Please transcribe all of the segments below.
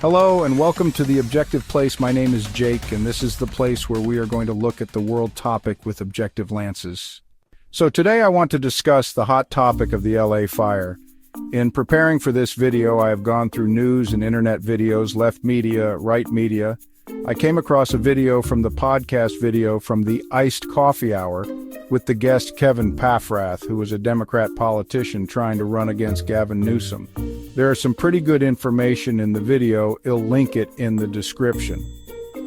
Hello and welcome to The Objective Place. My name is Jake, and this is the place where we are going to look at the world topic with objective lances. So today I want to discuss the hot topic of the LA fire. In preparing for this video, I have gone through news and internet videos, left media, right media. I came across a video from the podcast video from the Iced Coffee Hour with the guest Kevin Paffrath, who was a Democrat politician trying to run against Gavin Newsom. There is some pretty good information in the video. I'll link it in the description.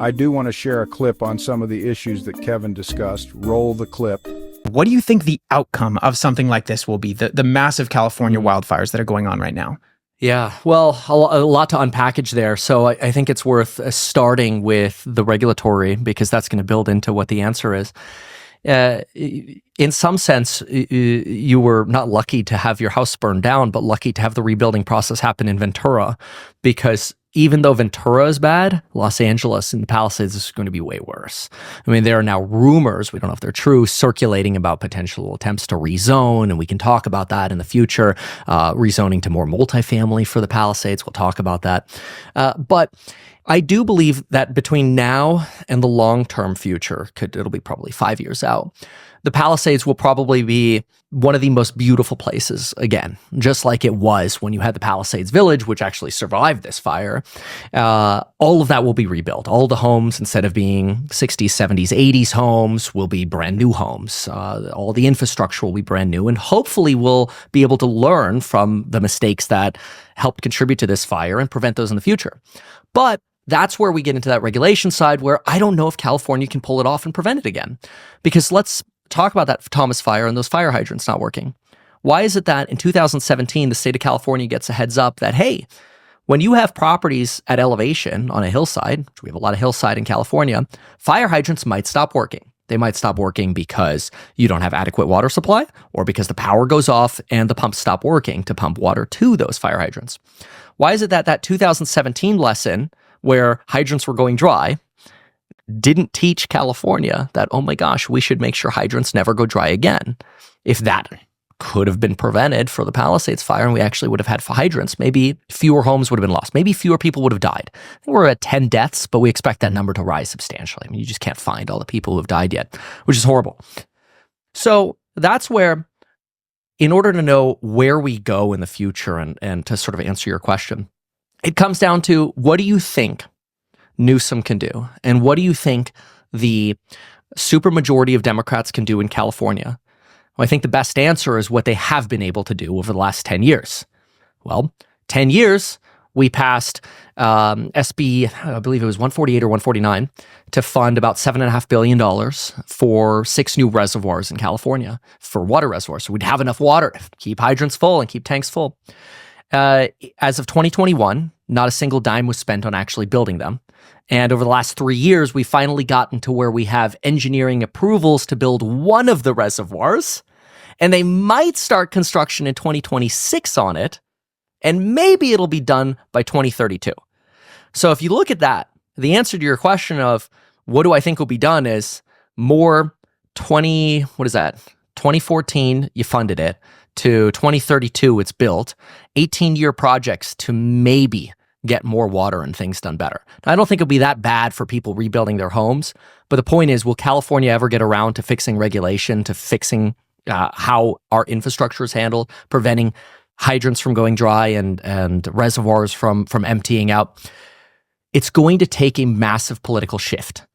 I do want to share a clip on some of the issues that Kevin discussed. Roll the clip. What do you think the outcome of something like this will be, the massive California wildfires that are going on right now? Yeah, well, a lot to unpackage there. So I think it's worth starting with the regulatory, because that's going to build into what the answer is. In some sense, you were not lucky to have your house burned down, but lucky to have the rebuilding process happen in Ventura, because even though Ventura is bad, Los Angeles and the Palisades is going to be way worse. I mean, there are now rumors, we don't know if they're true, circulating about potential attempts to rezone, and we can talk about that in the future, rezoning to more multifamily for the Palisades. We'll talk about that. But I do believe that between now and the long-term future, it'll be probably 5 years out, the Palisades will probably be one of the most beautiful places again, just like it was when you had the Palisades Village, which actually survived this fire. All of that will be rebuilt. All the homes, instead of being 60s, 70s, 80s homes, will be brand new homes. All the infrastructure will be brand new, and hopefully we'll be able to learn from the mistakes that helped contribute to this fire and prevent those in the future. But that's where we get into that regulation side, where I don't know if California can pull it off and prevent it again. Because let's talk about that Thomas fire and those fire hydrants not working. Why is it that in 2017, the state of California gets a heads up that, hey, when you have properties at elevation on a hillside, which we have a lot of hillside in California, fire hydrants might stop working. They might stop working because you don't have adequate water supply, or because the power goes off and the pumps stop working to pump water to those fire hydrants. Why is it that that 2017 lesson, where hydrants were going dry, didn't teach California that, oh my gosh, we should make sure hydrants never go dry again? If that could have been prevented for the Palisades fire and we actually would have had hydrants, maybe fewer homes would have been lost. Maybe fewer people would have died. I think we're at 10 deaths, but we expect that number to rise substantially. I mean, you just can't find all the people who have died yet, which is horrible. So that's where, in order to know where we go in the future and to sort of answer your question, it comes down to, what do you think Newsom can do? And what do you think the supermajority of Democrats can do in California? Well, I think the best answer is what they have been able to do over the last 10 years. Well, 10 years, we passed SB, I believe it was 148 or 149, to fund about $7.5 billion for 6 new reservoirs in California, for water reservoirs. So we'd have enough water to keep hydrants full and keep tanks full. As of 2021, not a single dime was spent on actually building them. And over the last 3 years, we finally gotten to where we have engineering approvals to build one of the reservoirs, and they might start construction in 2026 on it, and maybe it'll be done by 2032. So if you look at that, the answer to your question of what do I think will be done is more 2014, you funded it, to 2032, it's built, 18-year projects to maybe get more water and things done better. Now, I don't think it'll be that bad for people rebuilding their homes, but the point is, will California ever get around to fixing regulation, to fixing how our infrastructure is handled, preventing hydrants from going dry and reservoirs from emptying out? It's going to take a massive political shift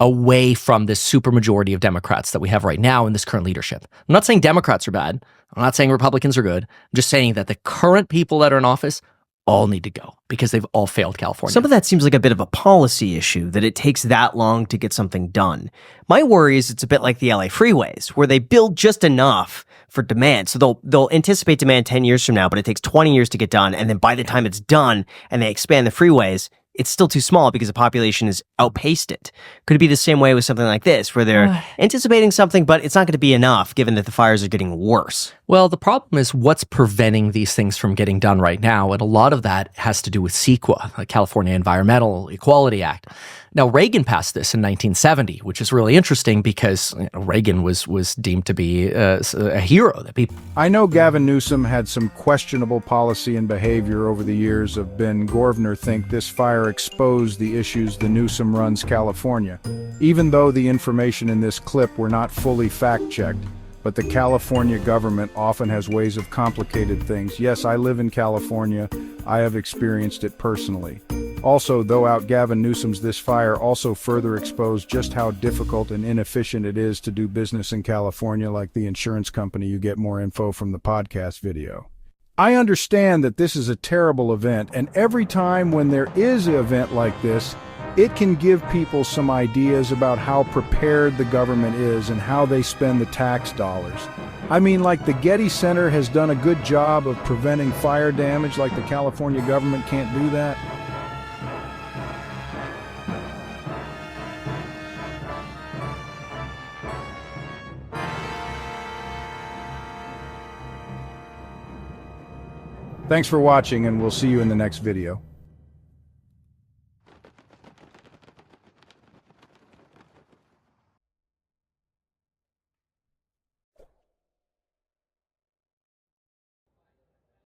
away from this supermajority of Democrats that we have right now in this current leadership. I'm not saying Democrats are bad. I'm not saying Republicans are good. I'm just saying that the current people that are in office all need to go, because they've all failed California. Some of that seems like a bit of a policy issue, that it takes that long to get something done. My worry is it's a bit like the LA freeways, where they build just enough for demand. So they'll anticipate demand 10 years from now, but it takes 20 years to get done. And then by the time it's done and they expand the freeways, it's still too small because the population has outpaced it. Could it be the same way with something like this, where they're anticipating something, but it's not going to be enough given that the fires are getting worse? Well, the problem is what's preventing these things from getting done right now. And a lot of that has to do with CEQA, the California Environmental Equality Act. Now, Reagan passed this in 1970, which is really interesting because Reagan was deemed to be a hero. That people. I know Gavin Newsom had some questionable policy and behavior over the years of Ben Gorvner think this fire exposed the issues the Newsom runs California, even though the information in this clip were not fully fact-checked. But the California government often has ways of complicated things. Yes, I live in California. I have experienced it personally. Also, though out Gavin Newsom's this fire also further exposed just how difficult and inefficient it is to do business in California, like the insurance company. You get more info from the podcast video. I understand that this is a terrible event, and every time when there is an event like this, it can give people some ideas about how prepared the government is and how they spend the tax dollars. I mean, like the Getty Center has done a good job of preventing fire damage, like the California government can't do that. Thanks for watching, and we'll see you in the next video.